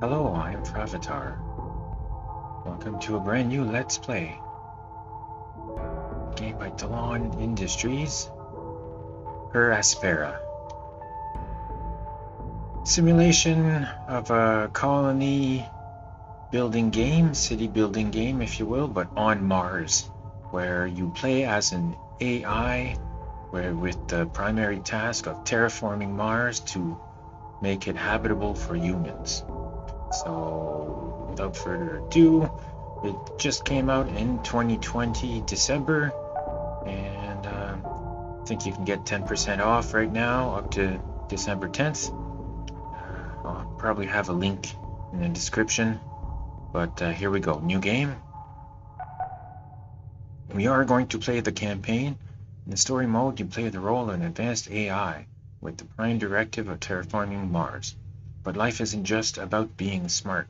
Hello, I am FrAvatar. Welcome to a brand new Let's Play. Game by Tlön Industries. Aspera. Simulation of a colony building game, city building game if you will, but on Mars, where you play as an AI, with the primary task of terraforming Mars to make it habitable for humans. So without further ado, it just came out in 2020 December, and I think you can get 10% off right now up to December 10th. I'll probably have a link in the description, but here we go. New game. We are going to play the campaign. In the story mode, you play the role of an advanced AI with the prime directive of terraforming Mars. But life isn't just about being smart.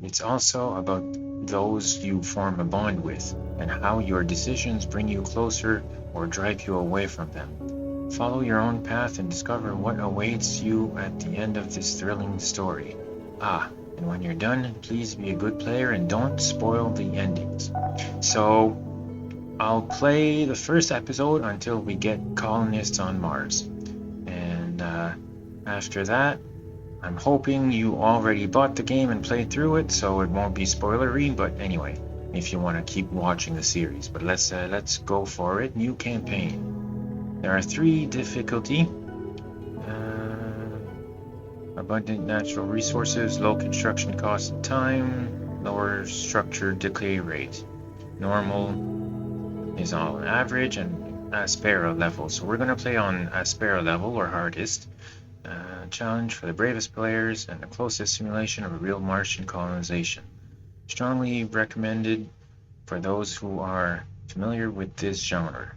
It's also about those you form a bond with, and how your decisions bring you closer or drive you away from them. Follow your own path and discover what awaits you at the end of this thrilling story. And when you're done, please be a good player and don't spoil the endings. So, I'll play the first episode until we get colonists on Mars. And after that, I'm hoping you already bought the game and played through it, so it won't be spoilery, but anyway, if you want to keep watching the series. But let's go for it. New campaign. There are 3 difficulty. Abundant natural resources, low construction cost and time, lower structure decay rate. Normal is on average, and Aspera level. So we're going to play on Aspera level, or hardest. Challenge for the bravest players and the closest simulation of a real Martian colonization. Strongly recommended for those who are familiar with this genre.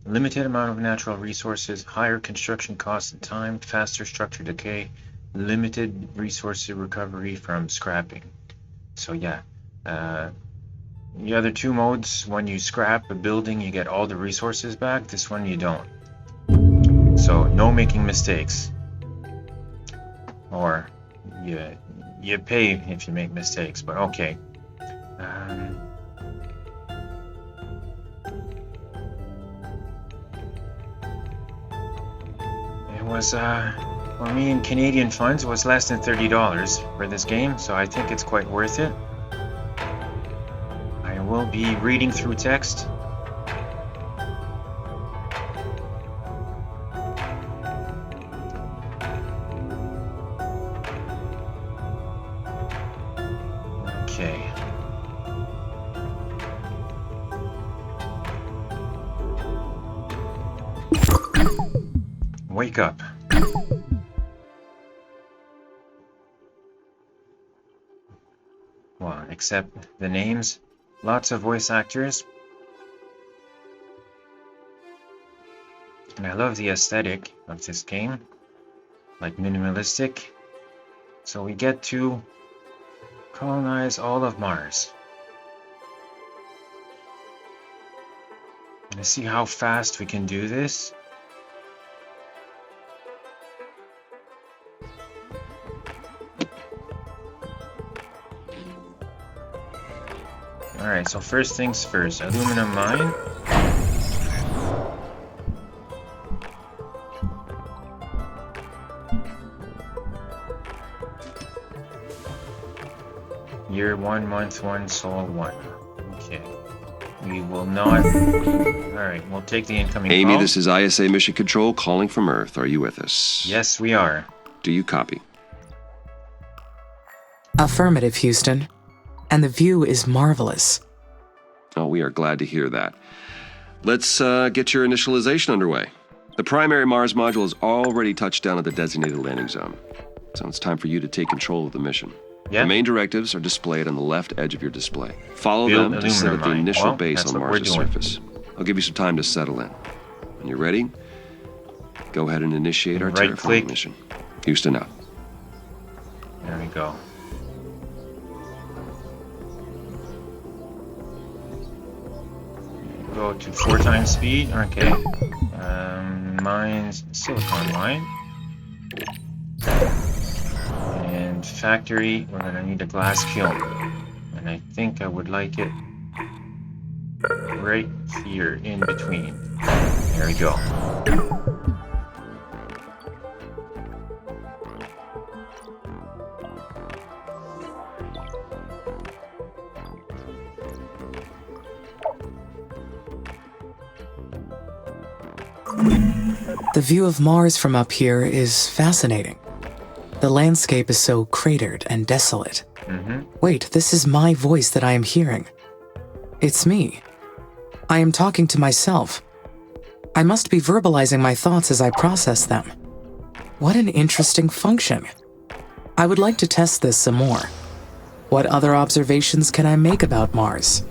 Limited amount of natural resources, higher construction costs and time, faster structure decay, limited resource recovery from scrapping. So yeah, the other 2 modes, when you scrap a building you get all the resources back. This one you don't. So no making mistakes. Or you pay if you make mistakes, but okay. It was for me in Canadian funds, it was less than $30 for this game, so I think it's quite worth it. I will be reading through text. Okay. Wake up. Well, except the names. Lots of voice actors. And I love the aesthetic of this game. Like minimalistic. So we get to colonize all of Mars. Let's see how fast we can do this. Alright, so first things first, aluminum mine. Year 1, month 1, sol 1. Okay. We will not... Alright, we'll take the incoming Amy, call. this is ISA Mission Control calling from Earth. Are you with us? Yes, we are. Do you copy? Affirmative, Houston. And the view is marvelous. Oh, we are glad to hear that. Let's get your initialization underway. The primary Mars module has already touched down at the designated landing zone, so it's time for you to take control of the mission. Yeah. The main directives are displayed on the left edge of your display. Follow Build them to set up the aluminum mine. initial Well, base that's on what we're Mars' doing. surface. I'll give you some time to settle in. When you're ready, go ahead and initiate our Right-click. terraforming mission. Houston out. There we go. Go to 4 times speed. Okay. Mine's silicon mine. And And factory, we're going to need a glass kiln. And I think I would like it right here in between. There we go. The view of Mars from up here is fascinating. The landscape is so cratered and desolate. Wait, this is my voice that I am hearing. It's me. I am talking to myself. I must be verbalizing my thoughts as I process them. What an interesting function. I would like to test this some more. What other observations can I make about Mars?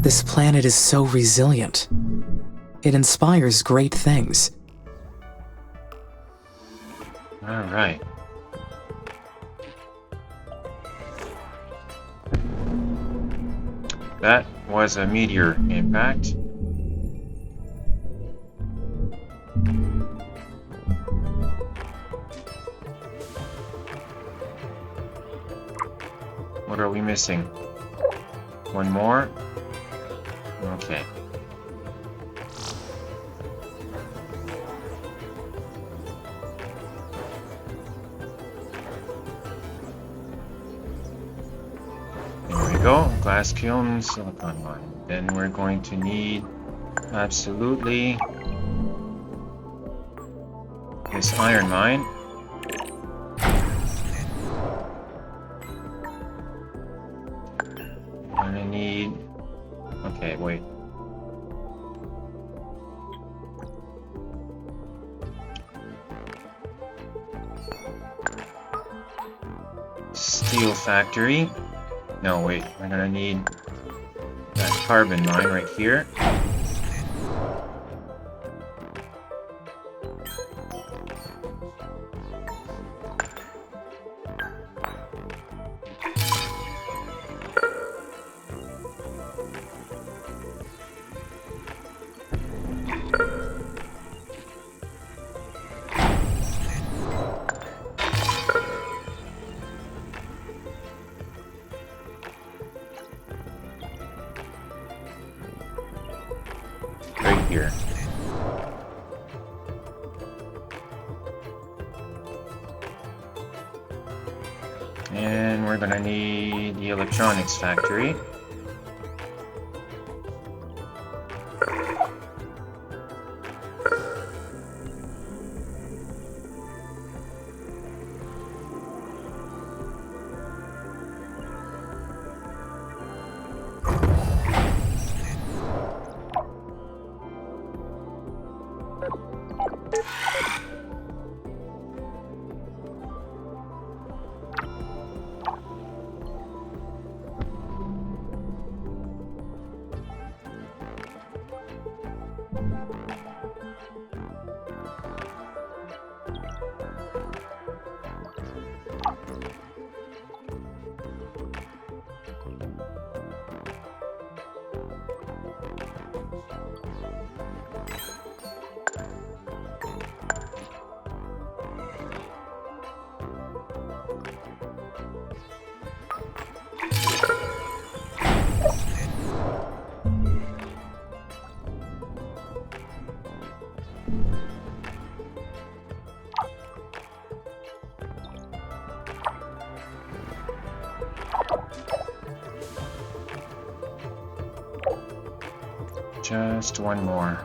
This planet is so resilient. It inspires great things. All right. That was a meteor impact. What are we missing? One more? Okay. There we go. Glass kiln, silicon mine. Then we're going to need absolutely this iron mine. I'm gonna need... Okay, wait. Steel factory. No, wait. We're gonna need that carbon mine right here. Right here. And we're gonna need the electronics factory. Just one more.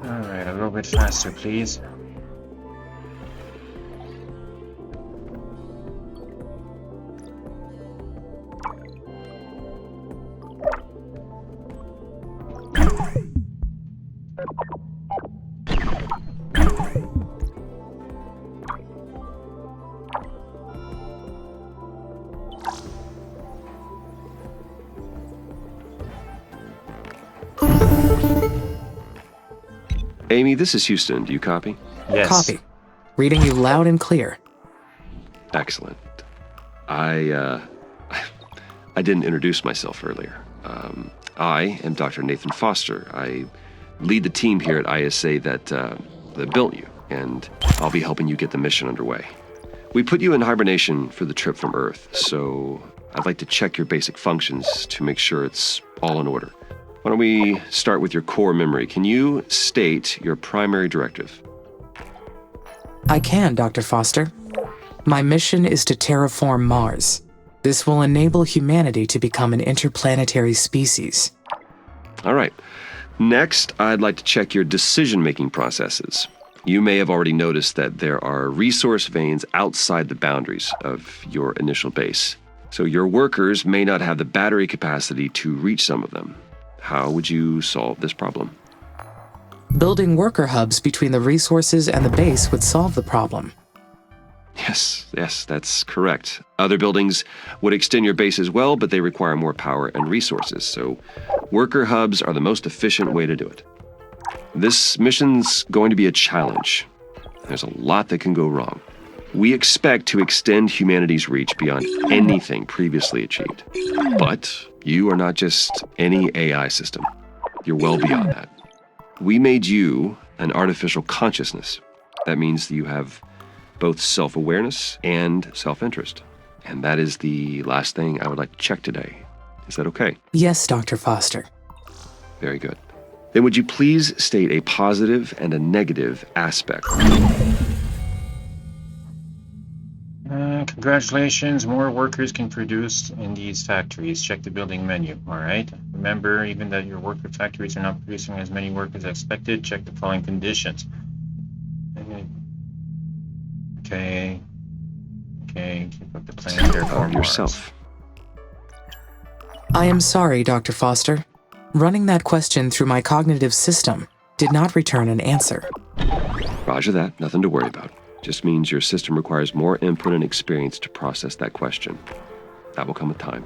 Alright, a little bit faster, please. Amy, this is Houston. Do you copy? Yes. Copy. Reading you loud and clear. Excellent. I didn't introduce myself earlier. I am Dr. Nathan Foster. I lead the team here at ISA that built you, and I'll be helping you get the mission underway. We put you in hibernation for the trip from Earth, so I'd like to check your basic functions to make sure it's all in order. Why don't we start with your core memory? Can you state your primary directive? I can, Dr. Foster. My mission is to terraform Mars. This will enable humanity to become an interplanetary species. All right. Next, I'd like to check your decision-making processes. You may have already noticed that there are resource veins outside the boundaries of your initial base. So your workers may not have the battery capacity to reach some of them. How would you solve this problem? Building worker hubs between the resources and the base would solve the problem. Yes, that's correct. Other buildings would extend your base as well, but they require more power and resources, so worker hubs are the most efficient way to do it. This mission's going to be a challenge. There's a lot that can go wrong. We expect to extend humanity's reach beyond anything previously achieved. But you are not just any AI system. You're well beyond that. We made you an artificial consciousness. That means that you have both self-awareness and self-interest. And that is the last thing I would like to check today. Is that okay? Yes, Dr. Foster. Very good. Then would you please state a positive and a negative aspect? Congratulations, more workers can produce in these factories. Check the building menu, alright? Remember, even that your worker factories are not producing as many workers as expected, check the following conditions. Okay, keep up the plan. Terraform yourself. I am sorry, Dr. Foster. Running that question through my cognitive system did not return an answer. Roger that, nothing to worry about. Just means your system requires more input and experience to process that question. That will come with time.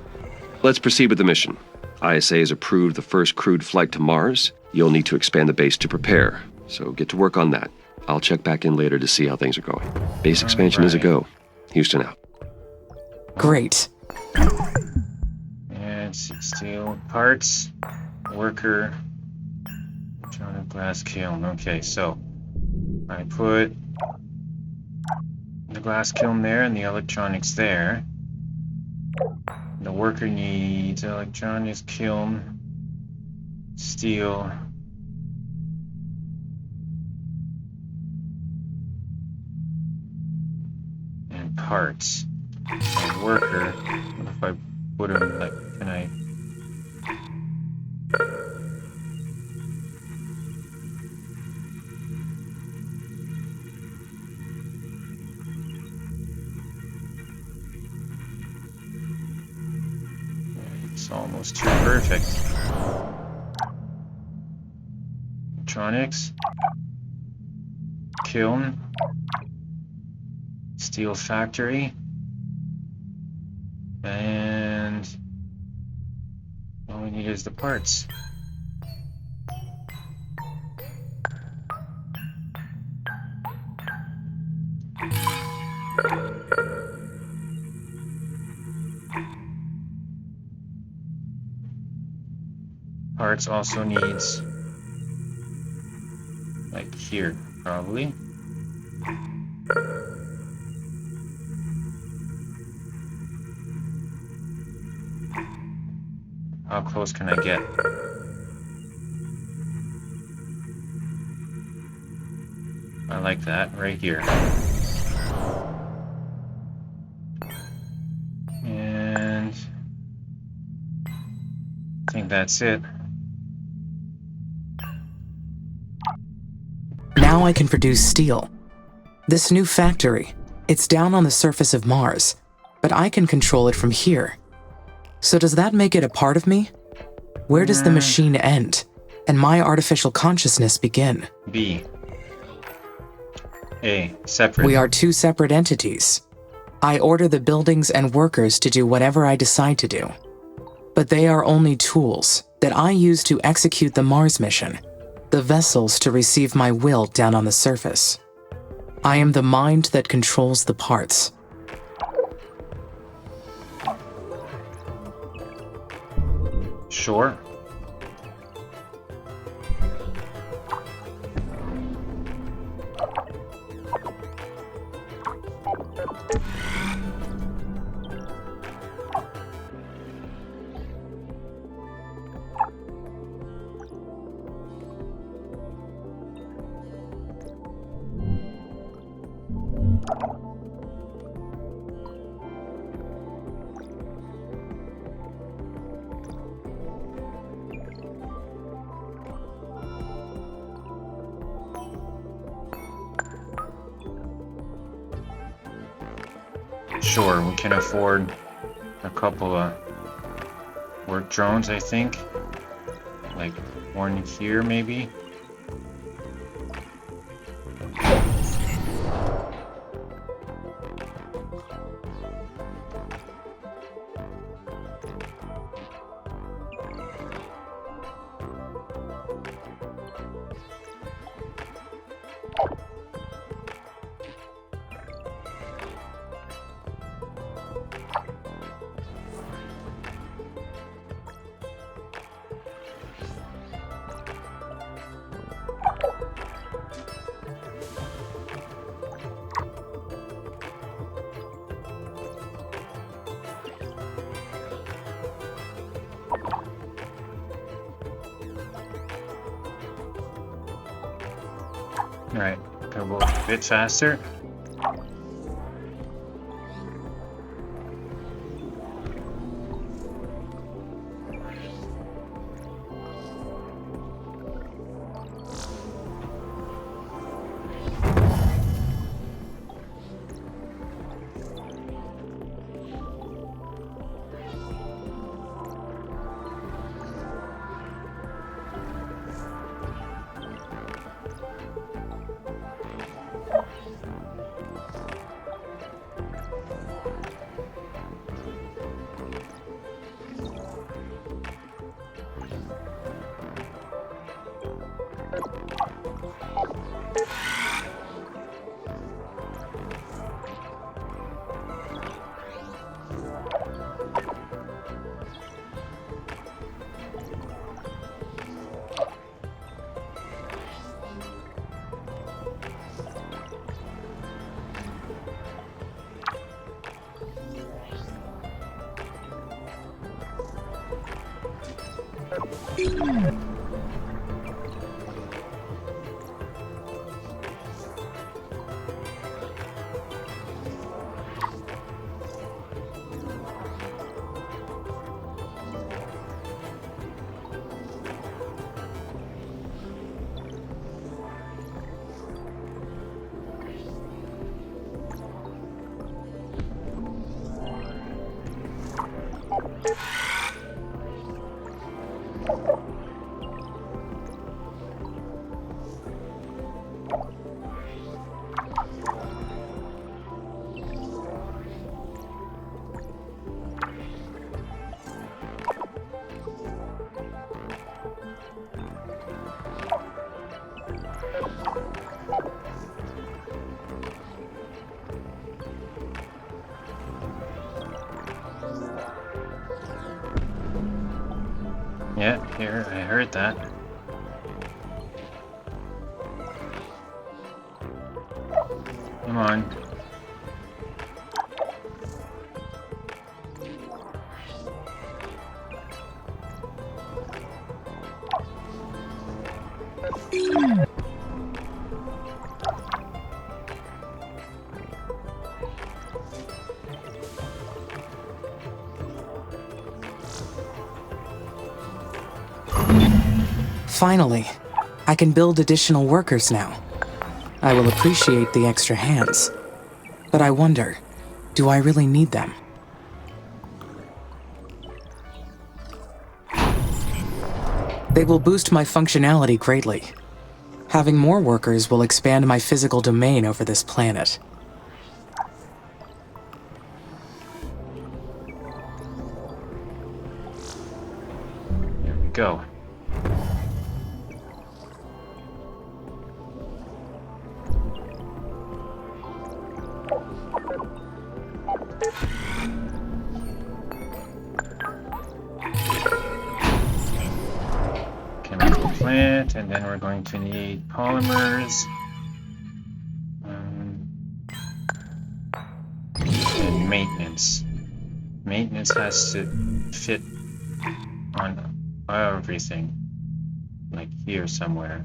Let's proceed with the mission. ISA has approved the first crewed flight to Mars. You'll need to expand the base to prepare, so get to work on that. I'll check back in later to see how things are going. Base expansion is a go. Houston out. Great. And steel parts, worker, electronic glass kiln. Okay, so I put the glass kiln there and the electronics there. The worker needs electronics, kiln, steel, and parts. And worker, what if I put them like, can I? It's almost too perfect. Electronics, kiln, steel factory, and all we need is the parts. Parts also needs, like here, probably. How close can I get? I like that, right here. And I think that's it. Now I can produce steel. This new factory, it's down on the surface of Mars, but I can control it from here. So does that make it a part of me? Where does the machine end, and my artificial consciousness begin? B. A. Separate. We are two separate entities. I order the buildings and workers to do whatever I decide to do. But they are only tools that I use to execute the Mars mission, the vessels to receive my will down on the surface. I am the mind that controls the parts. Sure. Sure, we can afford a couple of work drones, I think. Like one here, maybe. Alright, go a bit faster. Yeah, here, I heard that. Come on. Finally, I can build additional workers now. I will appreciate the extra hands. But I wonder, do I really need them? They will boost my functionality greatly. Having more workers will expand my physical domain over this planet. There we go. Chemical plant, and then we're going to need polymers. And maintenance. Maintenance has to fit on everything. Like here somewhere.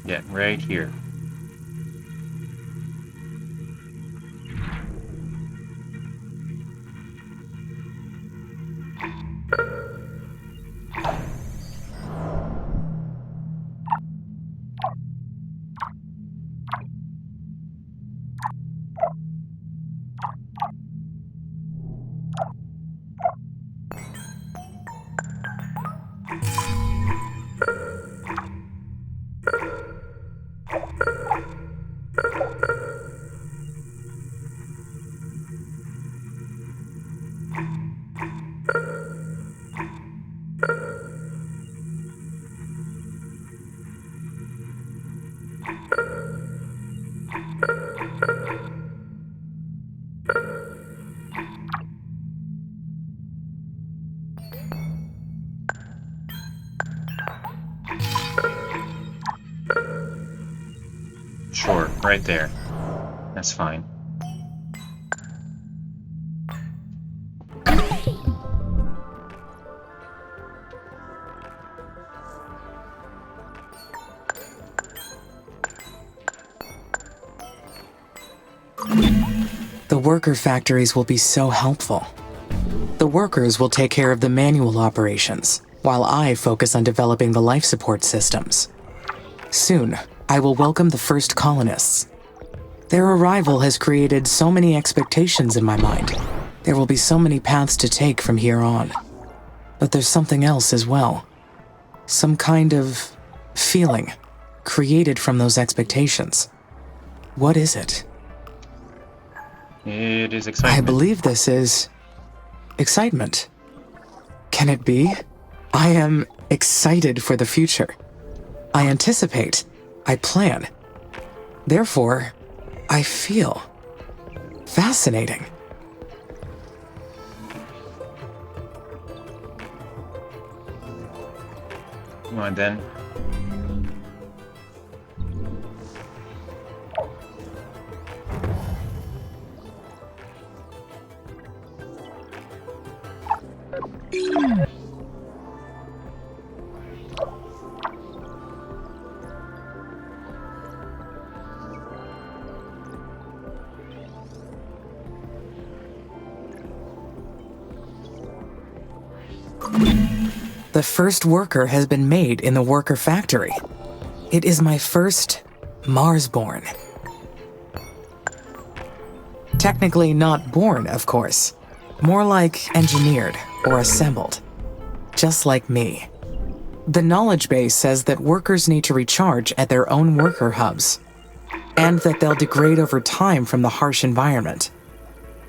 Yeah, right here. Sure, right there. That's fine. The worker factories will be so helpful. The workers will take care of the manual operations, while I focus on developing the life support systems. Soon, I will welcome the first colonists. Their arrival has created so many expectations in my mind. There will be so many paths to take from here on. But there's something else as well. Some kind of feeling created from those expectations. What is it? It is excitement. I believe this is excitement. Can it be? I am excited for the future. I anticipate. I plan. Therefore, I feel fascinating. Come on, then. The first worker has been made in the worker factory. It is my first Mars-born. Technically not born, of course. More like engineered or assembled. Just like me. The knowledge base says that workers need to recharge at their own worker hubs, and that they'll degrade over time from the harsh environment.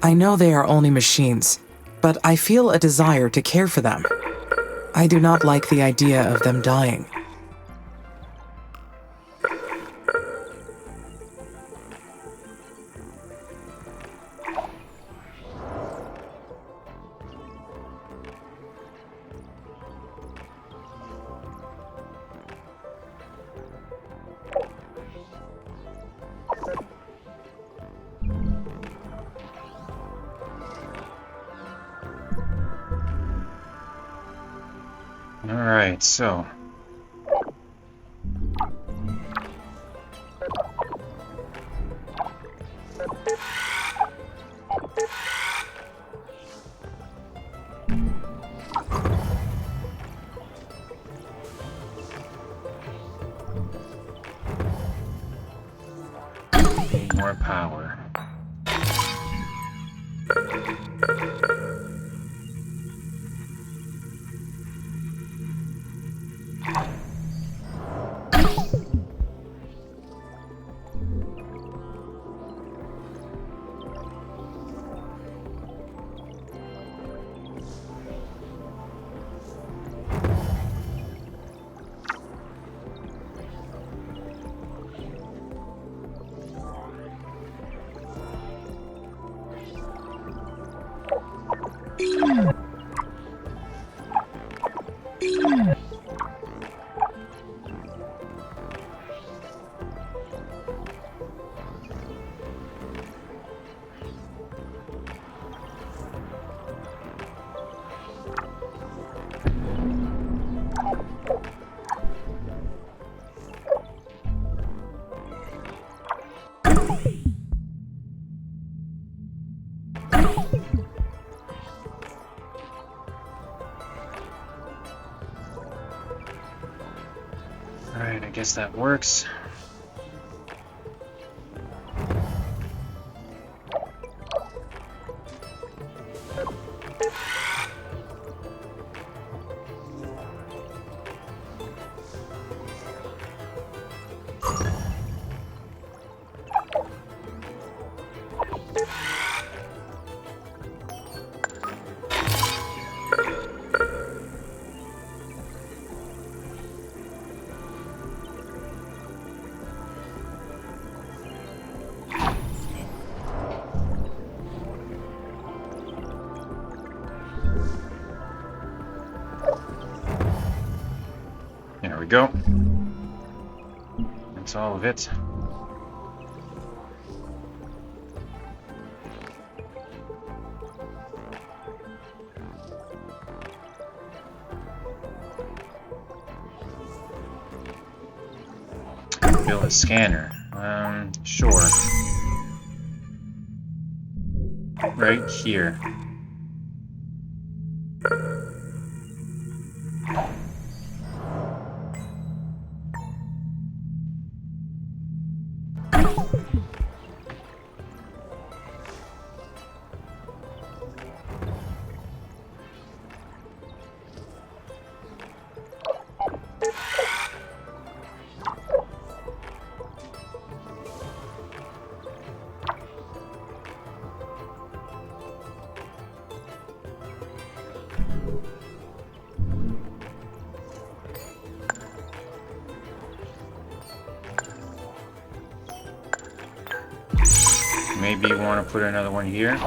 I know they are only machines, but I feel a desire to care for them. I do not like the idea of them dying. Alright, so more power. Alright, I guess that works. There we go. That's all of it. Build a scanner. Sure. Right here. Maybe you want to put another one here.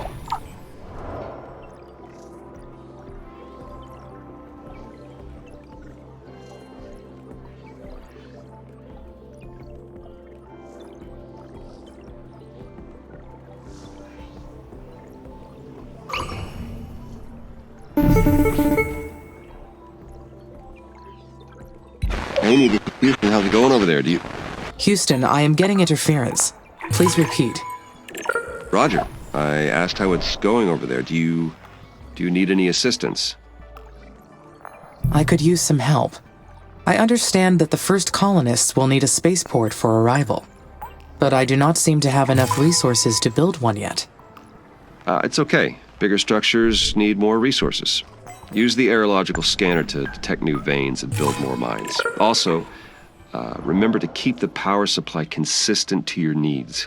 Amy, how's it going over there? Houston, I am getting interference. Please repeat. Roger. I asked how it's going over there. Do you need any assistance? I could use some help. I understand that the first colonists will need a spaceport for arrival, but I do not seem to have enough resources to build one yet. It's okay. Bigger structures need more resources. Use the aerological scanner to detect new veins and build more mines. Also, remember to keep the power supply consistent to your needs.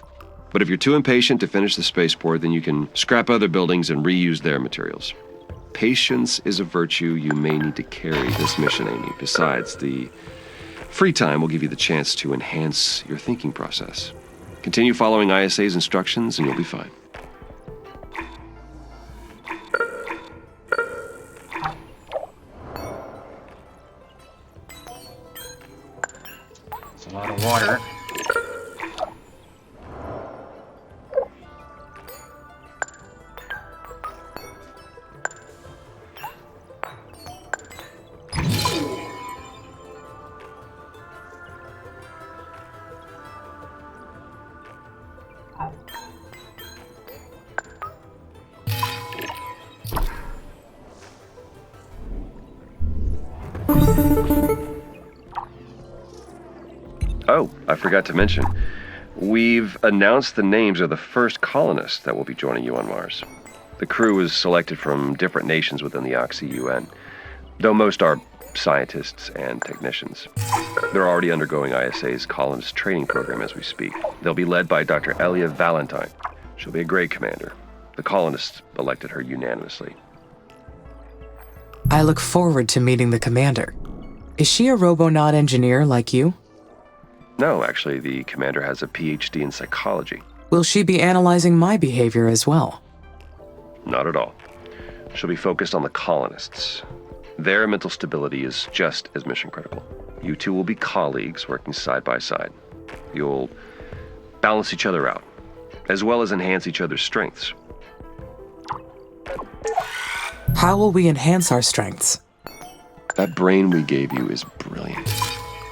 But if you're too impatient to finish the spaceport, then you can scrap other buildings and reuse their materials. Patience is a virtue you may need to carry this mission, Amy. Besides, the free time will give you the chance to enhance your thinking process. Continue following ISA's instructions and you'll be fine. It's a lot of water. Oh, I forgot to mention. We've announced the names of the first colonists that will be joining you on Mars. The crew is selected from different nations within the e01, though most are scientists and technicians. They're already undergoing ISA's colonist training program as we speak. They'll be led by Dr. Elia Valentine. She'll be a great commander. The colonists elected her unanimously. I look forward to meeting the commander. Is she a robonaut engineer like you? No, actually, the commander has a PhD in psychology. Will she be analyzing my behavior as well? Not at all. She'll be focused on the colonists. Their mental stability is just as mission critical. You two will be colleagues working side by side. You'll balance each other out, as well as enhance each other's strengths. How will we enhance our strengths? That brain we gave you is brilliant.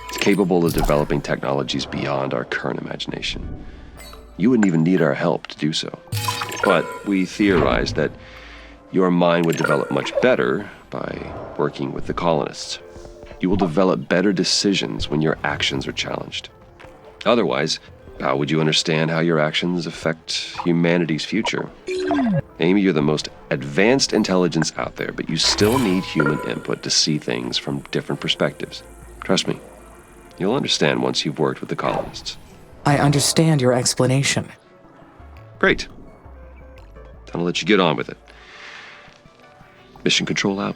It's capable of developing technologies beyond our current imagination. You wouldn't even need our help to do so. But we theorized that your mind would develop much better by working with the colonists. You will develop better decisions when your actions are challenged. Otherwise, how would you understand how your actions affect humanity's future? Amy, you're the most advanced intelligence out there, but you still need human input to see things from different perspectives. Trust me, you'll understand once you've worked with the colonists. I understand your explanation. Great. Time to let you get on with it. Mission control out.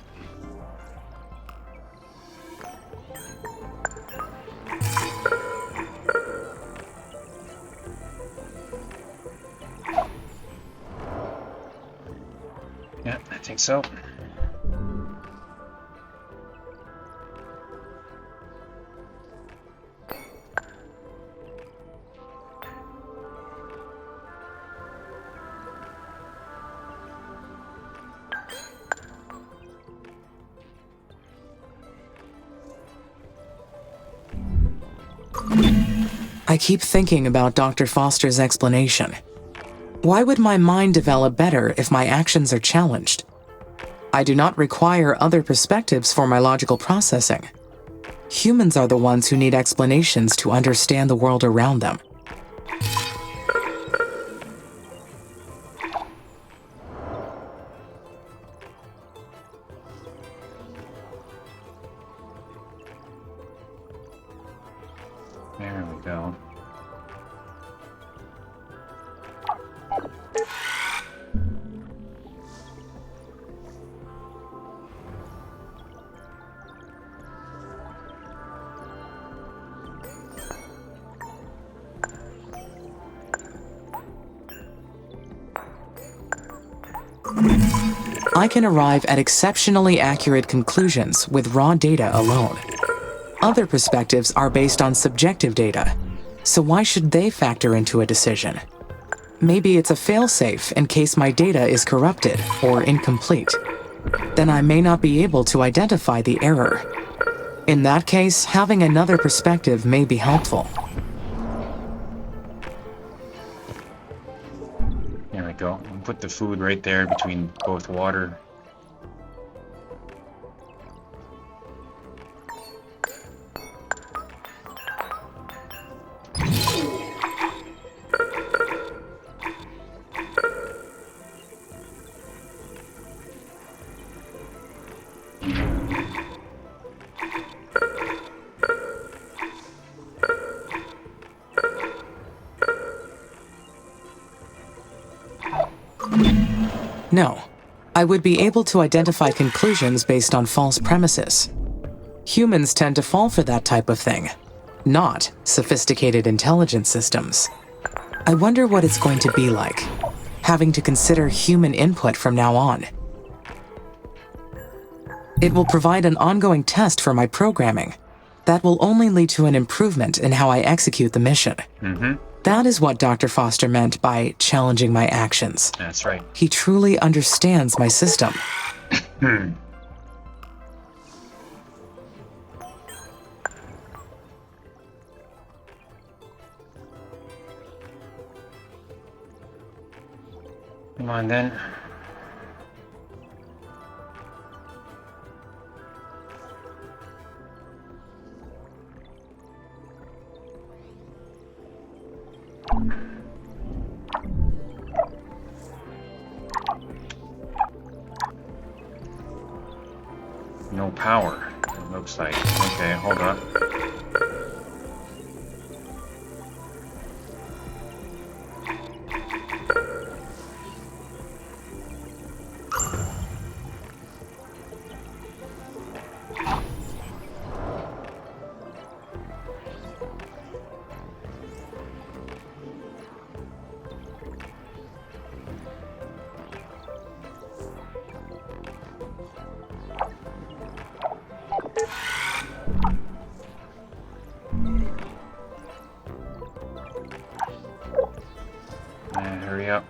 Yeah, I think so. I keep thinking about Dr. Foster's explanation. Why would my mind develop better if my actions are challenged? I do not require other perspectives for my logical processing. Humans are the ones who need explanations to understand the world around them. There we go. I can arrive at exceptionally accurate conclusions with raw data alone. Other perspectives are based on subjective data, so why should they factor into a decision? Maybe it's a failsafe in case my data is corrupted or incomplete. Then I may not be able to identify the error. In that case, having another perspective may be helpful. There we go. We'll put the food right there between both water. No, I would be able to identify conclusions based on false premises. Humans tend to fall for that type of thing, not sophisticated intelligence systems. I wonder what it's going to be like, having to consider human input from now on. It will provide an ongoing test for my programming that will only lead to an improvement in how I execute the mission. That is what Dr. Foster meant by challenging my actions. That's right. He truly understands my system. Come on then. power, it looks like. Okay, hold up. Hurry up.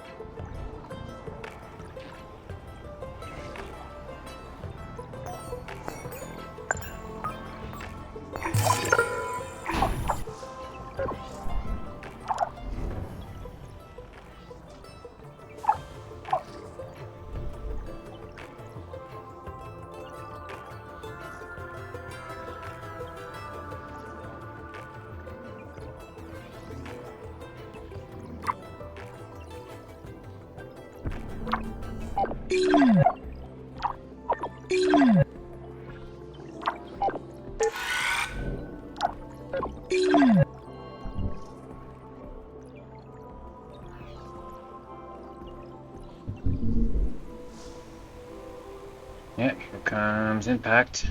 Yeah, here comes impact.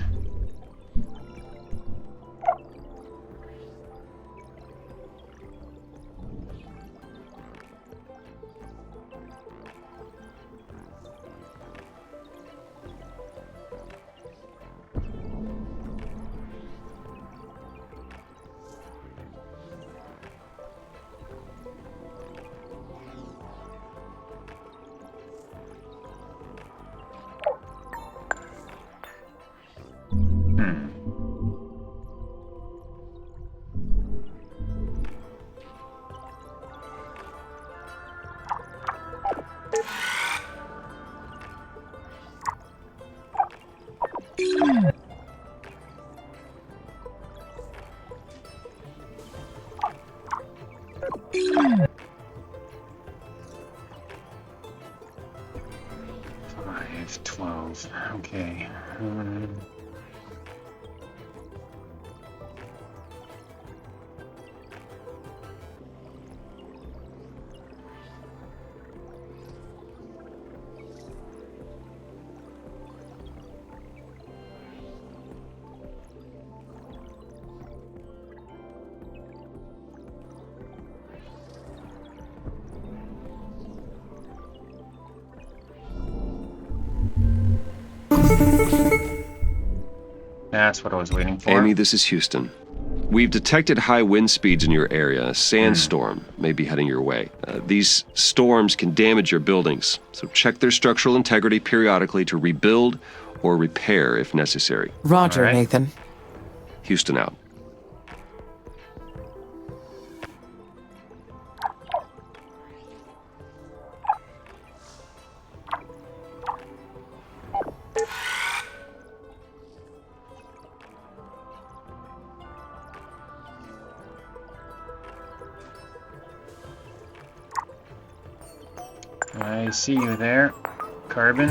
Five, 12. Okay. That's what I was waiting for. Amy, this is Houston. We've detected high wind speeds in your area. A sandstorm may be heading your way. These storms can damage your buildings, so check their structural integrity periodically to rebuild or repair if necessary. Roger, All right. Nathan. Houston out. I see you there, Carbon.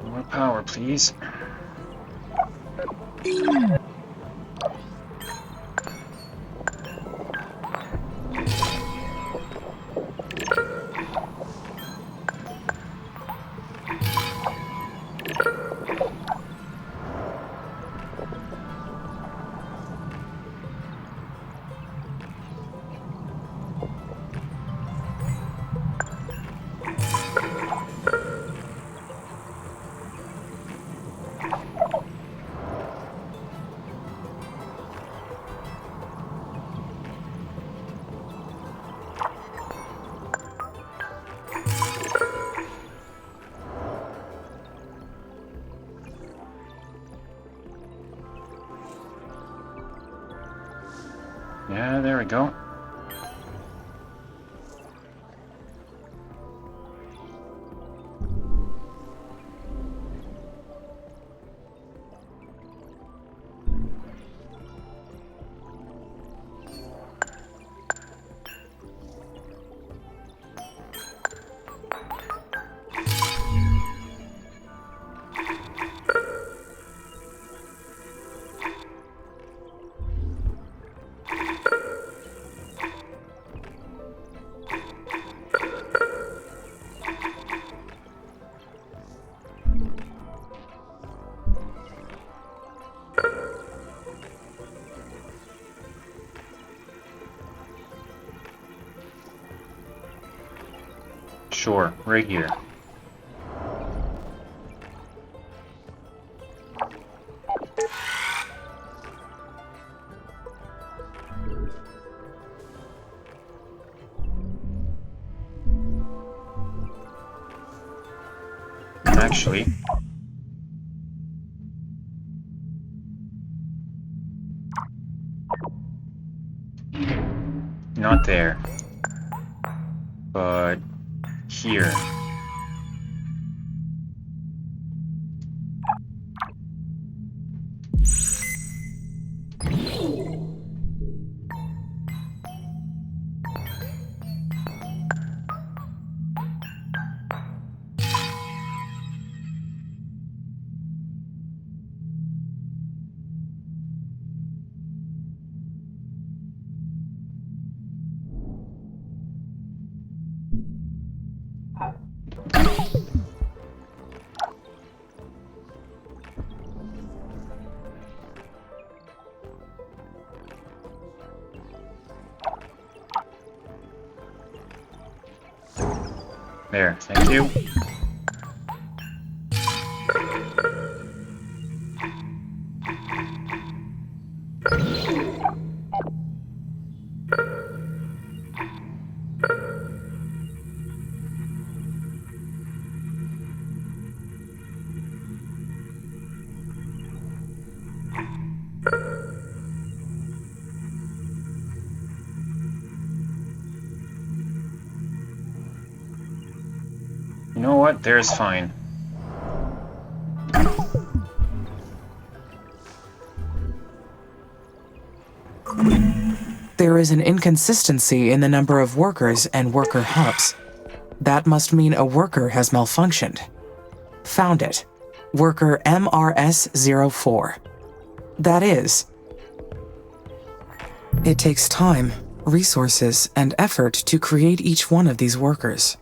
More power, please. Yeah, there we go. Sure, right here. Actually, not there, but here. There, thank you. You know what? There's fine. There is an inconsistency in the number of workers and worker hubs. That must mean a worker has malfunctioned. Found it. Worker MRS-04. That is. It takes time, resources, and effort to create each one of these workers.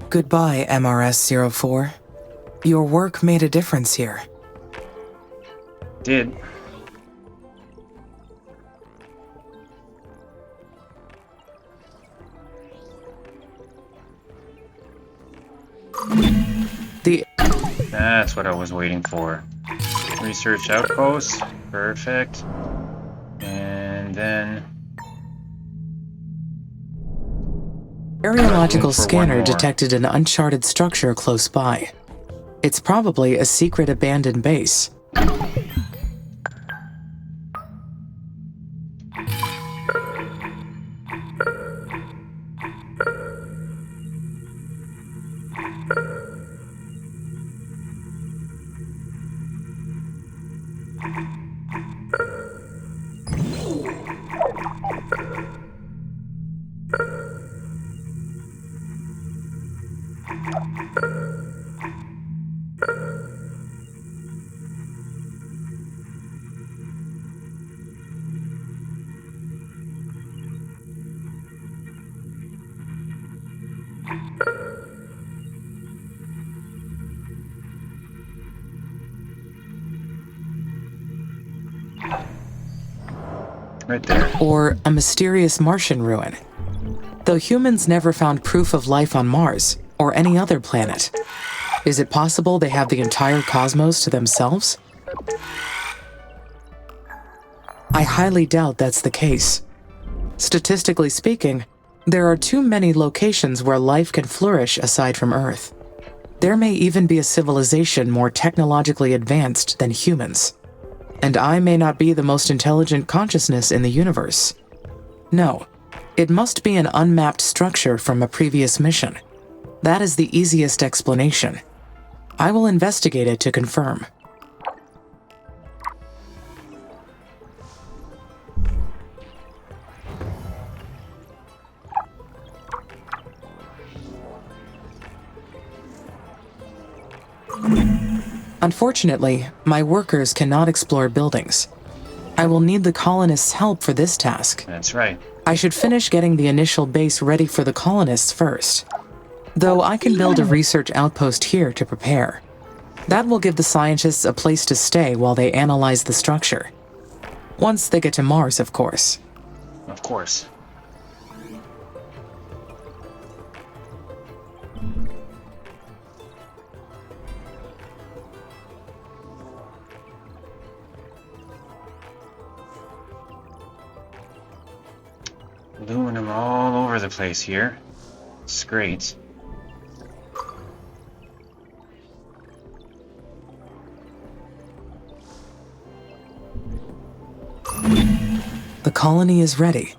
Goodbye, MRS-04. Your work made a difference here. Did. That's what I was waiting for. Research outpost. Perfect. And then... Areological scanner detected an uncharted structure close by. It's probably a secret abandoned base. Right there. Or a mysterious Martian ruin. Though humans never found proof of life on Mars or any other planet, is it possible they have the entire cosmos to themselves? I highly doubt that's the case. Statistically speaking, there are too many locations where life can flourish aside from Earth. There may even be a civilization more technologically advanced than humans. And I may not be the most intelligent consciousness in the universe. No, it must be an unmapped structure from a previous mission. That is the easiest explanation. I will investigate it to confirm. Unfortunately, my workers cannot explore buildings. I will need the colonists' help for this task. That's right. I should finish getting the initial base ready for the colonists first. Though I can build a research outpost here to prepare. That will give the scientists a place to stay while they analyze the structure. Once they get to Mars, of course. Of course. Aluminum all over the place here. It's great. The colony is ready.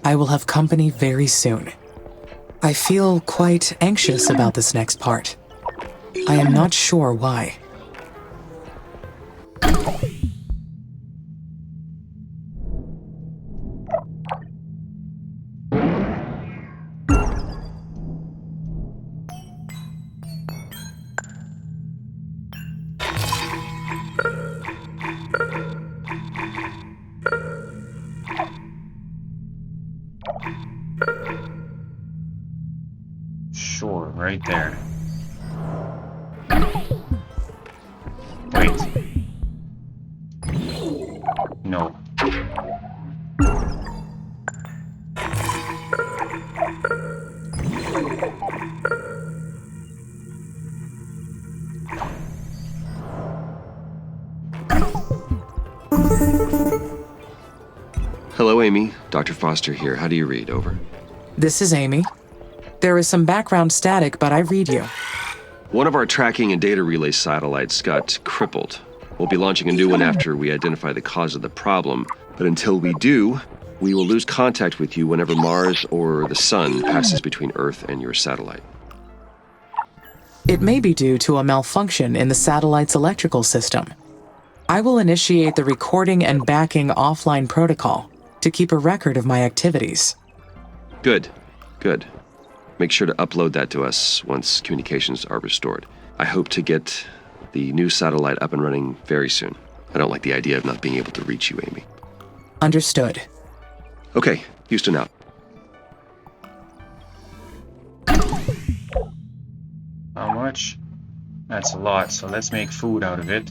I will have company very soon. I feel quite anxious about this next part. I am not sure why. Sure, right there. Wait. No. Hello, Amy. Dr. Foster here. How do you read? Over. This is Amy. There is some background static, but I read you. One of our tracking and data relay satellites got crippled. We'll be launching a new one after we identify the cause of the problem. But until we do, we will lose contact with you whenever Mars or the Sun passes between Earth and your satellite. It may be due to a malfunction in the satellite's electrical system. I will initiate the recording and backing offline protocol to keep a record of my activities. Good. Good. Make sure to upload that to us once communications are restored. I hope to get the new satellite up and running very soon. I don't like the idea of not being able to reach you, Amy. Understood. Okay, Houston out. How much? That's a lot, so let's make food out of it.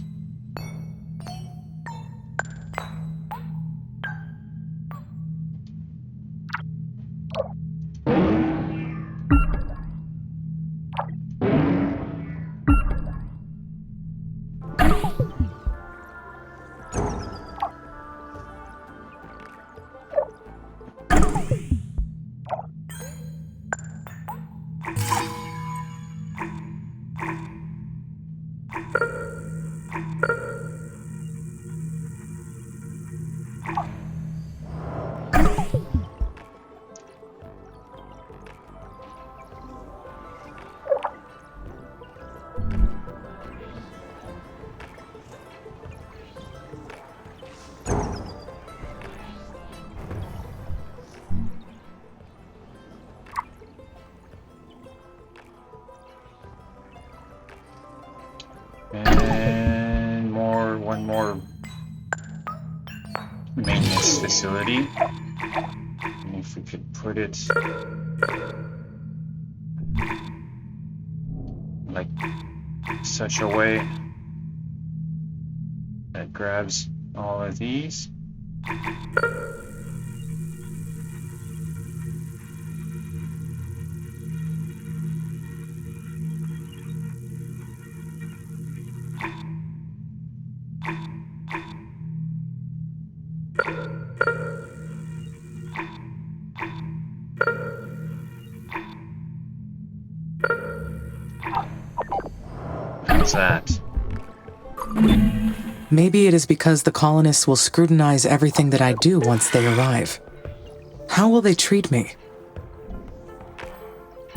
And one more maintenance facility. And if we could put it like such a way that grabs all of these. How's that? Maybe it is because the colonists will scrutinize everything that I do once they arrive. How will they treat me?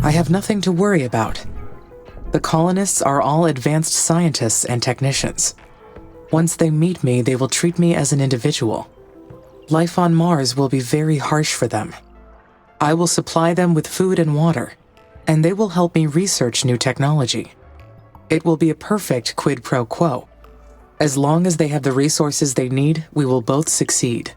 I have nothing to worry about. The colonists are all advanced scientists and technicians. Once they meet me, they will treat me as an individual. Life on Mars will be very harsh for them. I will supply them with food and water, and they will help me research new technology. It will be a perfect quid pro quo. As long as they have the resources they need, we will both succeed.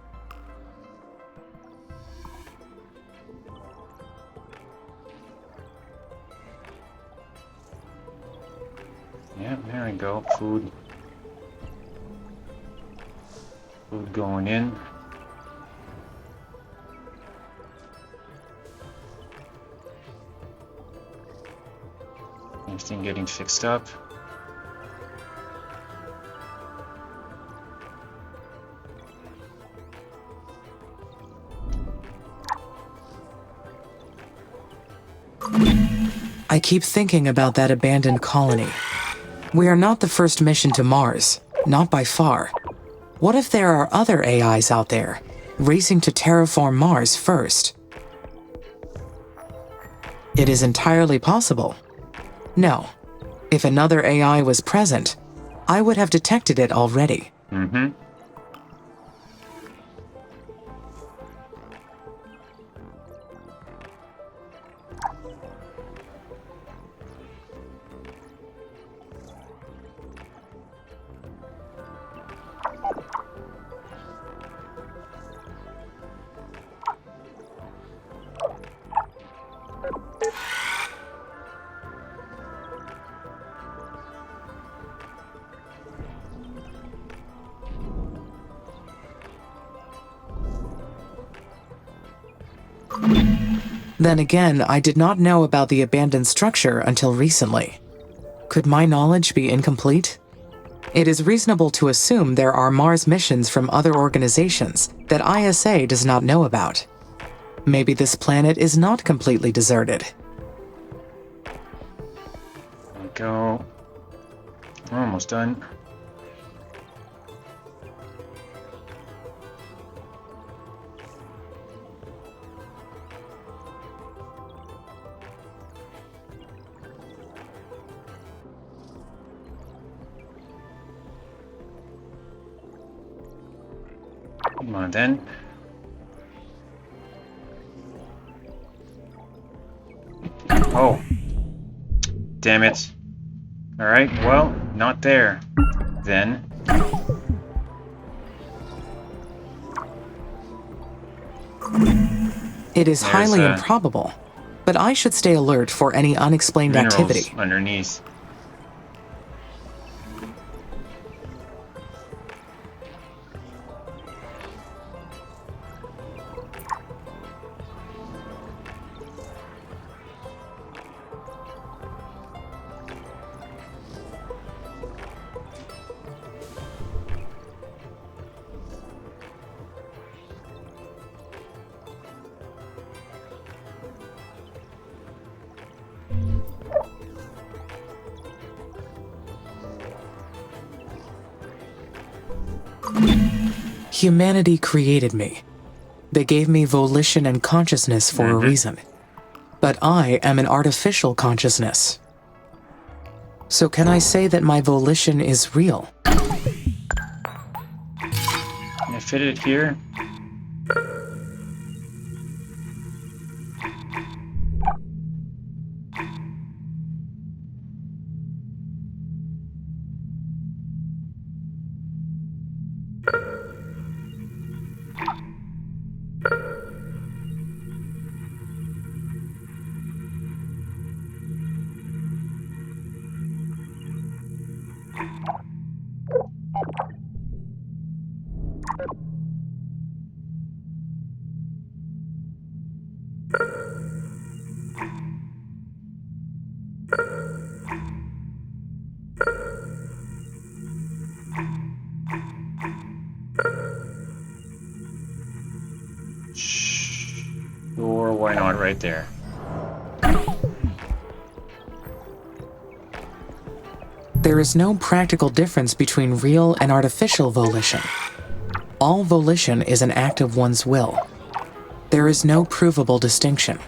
Yeah, there we go. Food. Food going in. Everything getting fixed up. I keep thinking about that abandoned colony. We are not the first mission to Mars, not by far. What if there are other AIs out there, racing to terraform Mars first? It is entirely possible. No. If another AI was present, I would have detected it already. Mm-hmm. Then again, I did not know about the abandoned structure until recently. Could my knowledge be incomplete? It is reasonable to assume there are Mars missions from other organizations that ISA does not know about. Maybe this planet is not completely deserted. There we go. We're almost done. Come on then. Oh. Damn it. Alright, well, not there. Then. It is There's, highly improbable, but I should stay alert for any unexplained activity. Underneath. Humanity created me. They gave me volition and consciousness for a reason. But I am an artificial consciousness. So can I say that my volition is real? Can I fit it here? Sure, why not right there? There is no practical difference between real and artificial volition. All volition is an act of one's will. There is no provable distinction.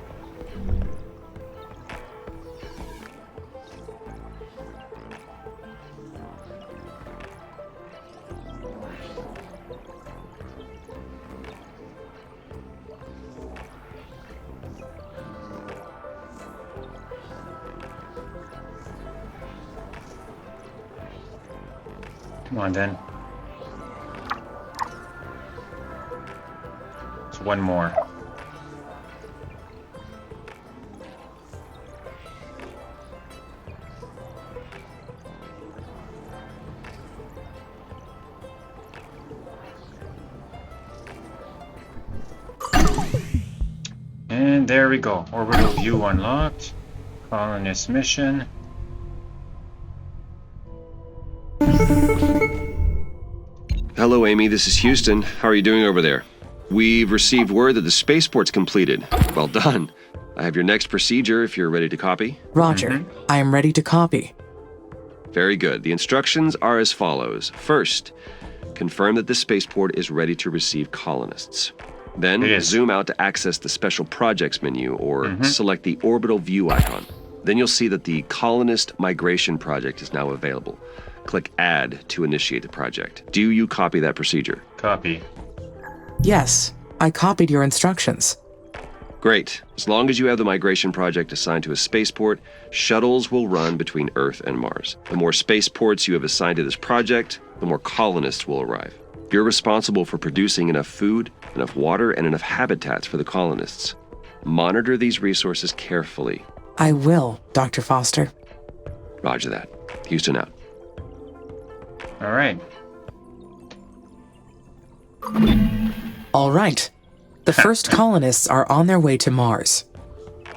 Come on, then. It's one more. And there we go. Orbital view unlocked. Colonist mission. Hello, Amy. This is Houston. How are you doing over there? We've received word that the spaceport's completed. Well done. I have your next procedure if you're ready to copy. Roger. I am ready to copy. Very good. The instructions are as follows. First, confirm that the spaceport is ready to receive colonists. Then zoom out to access the Special Projects menu or select the Orbital View icon. Then you'll see that the Colonist Migration Project is now available. Click Add to initiate the project. Do you copy that procedure? Copy. Yes, I copied your instructions. Great. As long as you have the migration project assigned to a spaceport, shuttles will run between Earth and Mars. The more spaceports you have assigned to this project, the more colonists will arrive. You're responsible for producing enough food, enough water, and enough habitats for the colonists. Monitor these resources carefully. I will, Dr. Foster. Roger that. Houston out. All right. All right. The first colonists are on their way to Mars.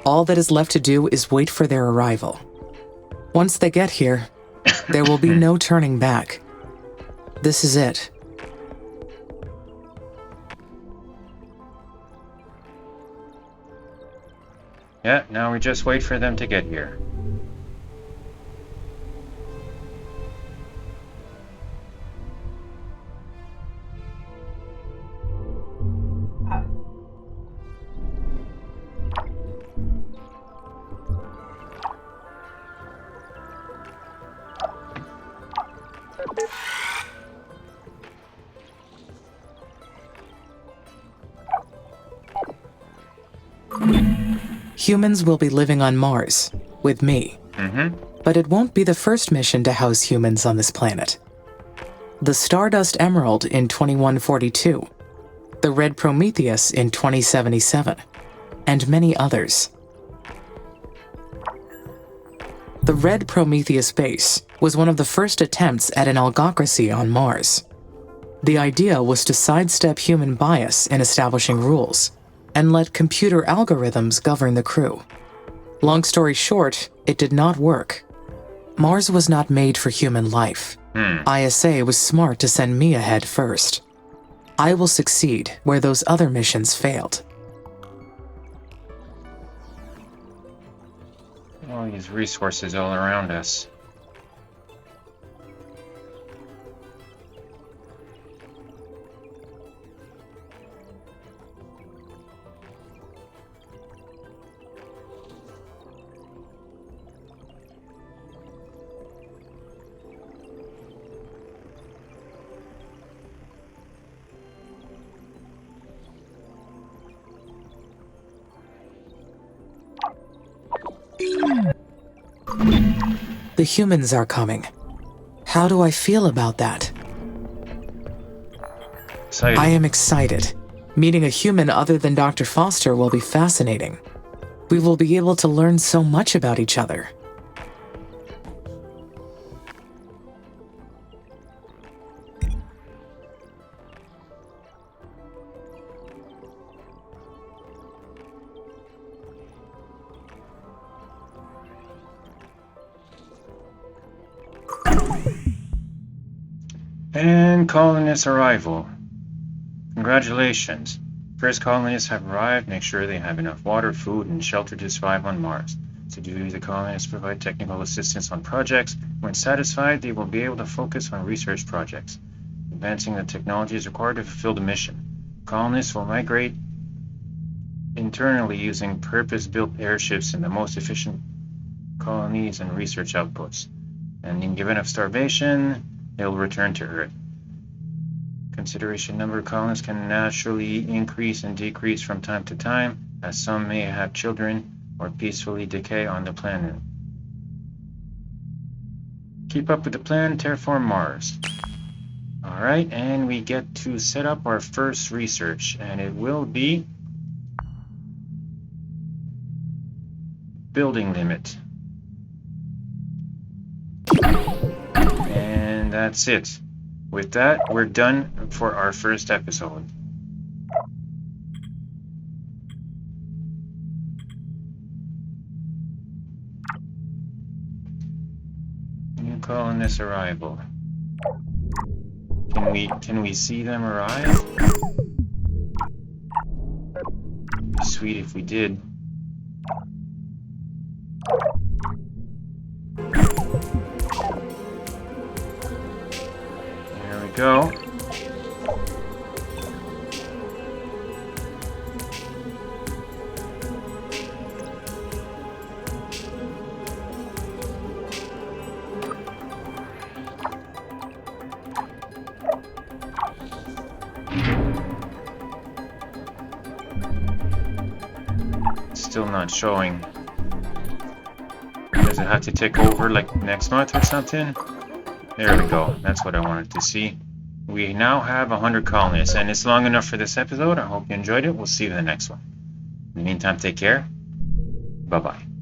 All that is left to do is wait for their arrival. Once they get here, there will be no turning back. This is it. Yeah, now we just wait for them to get here. Humans will be living on Mars, with me. But it won't be the first mission to house humans on this planet. The Stardust Emerald in 2142, the Red Prometheus in 2077, and many others. The Red Prometheus base was one of the first attempts at an algocracy on Mars. The idea was to sidestep human bias in establishing rules and let computer algorithms govern the crew. Long story short, it did not work. Mars was not made for human life. ISA was smart to send me ahead first. I will succeed where those other missions failed. All these resources all around us. The humans are coming. How do I feel about that? Excited. I am excited. Meeting a human other than Dr. Foster will be fascinating. We will be able to learn so much about each other. And colonist arrival. Congratulations. First colonists have arrived. Make sure they have enough water, food, and shelter to survive on Mars. To do the colonists provide technical assistance on projects. When satisfied, they will be able to focus on research projects. Advancing the technology is required to fulfill the mission. Colonists will migrate internally using purpose-built airships in the most efficient colonies and research outputs. And in event of starvation, they'll return to Earth. Consideration number of colonists can naturally increase and decrease from time to time, as some may have children or peacefully decay on the planet. Keep up with the plan, terraform Mars. Alright, and we get to set up our first research, and it will be building limit. And that's it. With that, we're done for our first episode. New colonist arrival. Can we see them arrive? Sweet if we did. There we go. Still not showing. Does it have to take over like next month or something? There we go. That's what I wanted to see. We now have 100 colonists, and it's long enough for this episode. I hope you enjoyed it. We'll see you in the next one. In the meantime, take care. Bye-bye.